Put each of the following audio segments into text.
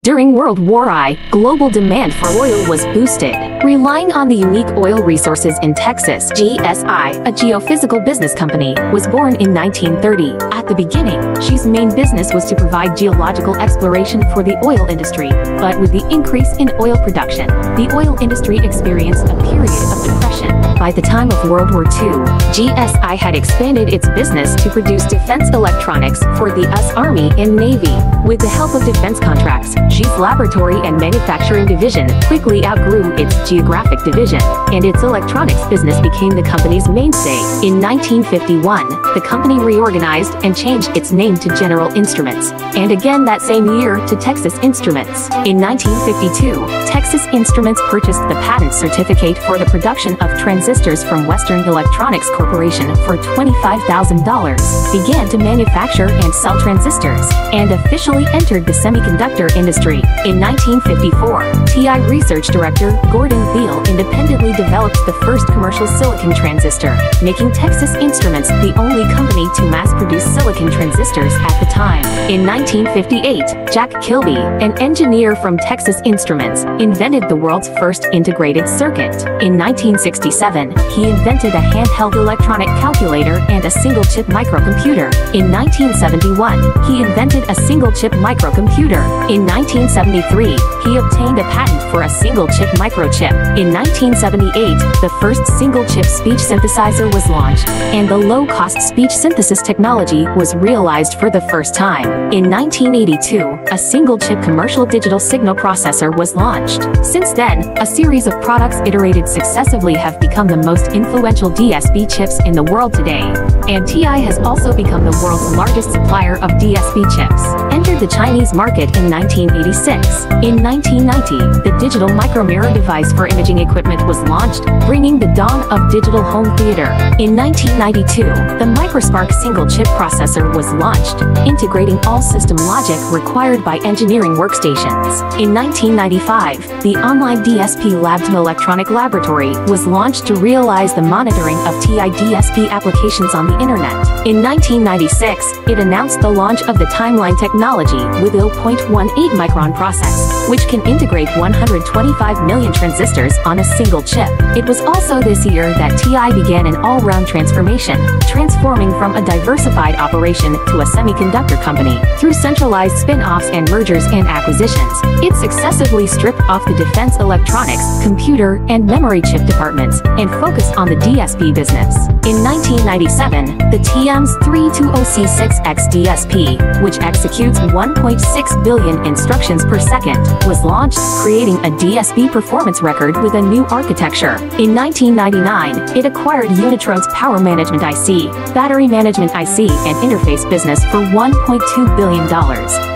During World War I, global demand for oil was boosted. Relying on the unique oil resources in Texas, GSI, a geophysical business company, was born in 1930. At the beginning, GSI's main business was to provide geological exploration for the oil industry. But with the increase in oil production, the oil industry experienced a period of depression. By the time of World War II, GSI had expanded its business to produce defense electronics for the US Army and Navy. With the help of defense contracts, GSI's laboratory and manufacturing division quickly outgrew its geographic division, and its electronics business became the company's mainstay. In 1951, the company reorganized and changed its name to General Instruments, and again that same year to Texas Instruments. In 1952, Texas Instruments purchased the patent certificate for the production of transistors from Western Electronics Corporation for $25,000, began to manufacture and sell transistors, and officially entered the semiconductor industry. In 1954, TI research director Gordon Thiel independently developed the first commercial silicon transistor, making Texas Instruments the only company to mass-produce silicon transistors at the time. In 1958, Jack Kilby, an engineer from Texas Instruments, invented the world's first integrated circuit. In 1967, he invented a handheld electronic calculator and a single-chip microcomputer. In 1971, he invented a single-chip microcomputer. In 1973, he obtained a patent for a single-chip microchip. In 1978, the first single-chip speech synthesizer was launched, and the low-cost speech synthesis technology was realized for the first time. In 1982, a single-chip commercial digital signal processor was launched. Since then, a series of products iterated successively have become the most influential DSP chips in the world today. And TI has also become the world's largest supplier of DSP chips. Entered the Chinese market in 1986. In 1990, the digital micromirror device for imaging equipment was launched, bringing the dawn of digital home theater. In 1992, the Microspark single-chip processor was launched, integrating all system logic required by engineering workstations. In 1995, the online DSP Labs Electronic Laboratory was launched to realize the monitoring of TI DSP applications on the internet. In 1996, it announced the launch of the Timeline technology with a 0.18 micron process, which can integrate 125 million transistors on a single chip. It was also this year that TI began an all-round transformation, transforming from a diversified operation to a semiconductor company. Through centralized spin-offs and mergers and acquisitions, it successively stripped off the defense electronics, computer, and memory chip departments, and focused on the DSP business. In 1997, the TM320C6X DSP, which executes 1.6 billion instructions per second, was launched, creating a DSP performance record with a new architecture. In 1999, it acquired Unitrone's power management IC, battery management IC, and interface business for $1.2 billion,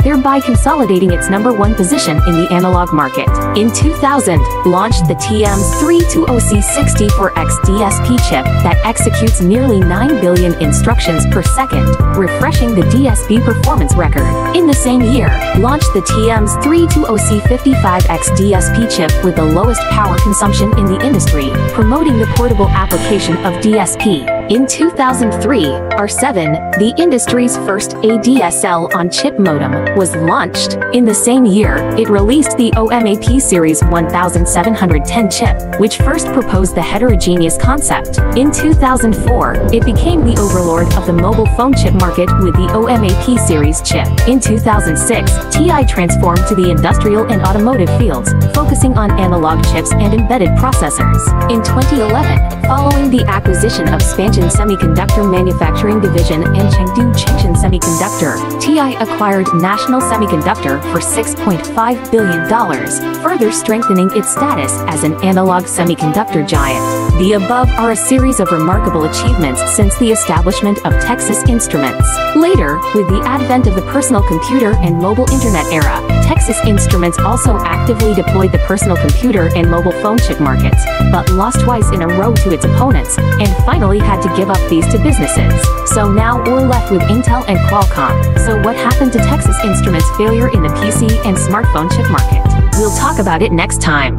thereby consolidating its #1 position in the analog market. In 2000, launched the TM320C64X DSP chip that executes nearly 9 billion instructions per second, refreshing the DSP performance record. In the same year, launched the TM320C55X DSP chip with the lowest power consumption in the industry, promoting the portable application of DSP. In 2003, R7, the industry's first ADSL-on-chip modem, was launched. In the same year, it released the OMAP Series 1710 chip, which first proposed the heterogeneous concept. In 2004, it became the overlord of the mobile phone chip market with the OMAP Series chip. In 2006, TI transformed to the industrial and automotive fields, focusing on analog chips and embedded processors. In 2011, following the acquisition of Spansion Semiconductor Manufacturing Division and Chengdu Chengshan Semiconductor, TI acquired National Semiconductor for $6.5 billion, further strengthening its status as an analog semiconductor giant. The above are a series of remarkable achievements since the establishment of Texas Instruments. Later, with the advent of the personal computer and mobile internet era, Texas Instruments also actively deployed the personal computer and mobile phone chip markets, but lost twice in a row to its opponents, and finally had to give up these to businesses. So now we're left with Intel and Qualcomm. So what happened to Texas Instruments' failure in the PC and smartphone chip market? We'll talk about it next time.